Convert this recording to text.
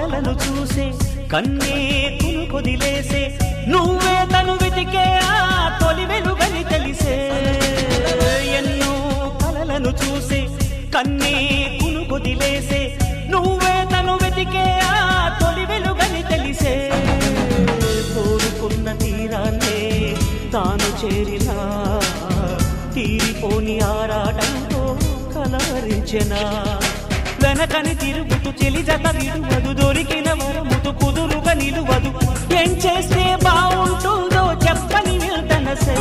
కలలను చూసే కన్నే కొదిలేసే నువ్వే తను వెతికే ఆ తొలి వెలుగని తెలిసే ఎన్నో కలలను చూసే కన్నే కొదిలేసే నువ్వే తను వెతికే ఆ తొలి వెలుగని తెలిసే కోరుకున్న తీరాన్నే తాను చేరినా తీరిపోని ఆరాటంతో కలవరించెనా వెనకని తిరుగుతూ చెలి జత విడువదు దొరికిన వరముతు కుదురుగా నిలువదు ఏం చేస్తే బాగుంటుందో చెప్పని వెళ్తనసే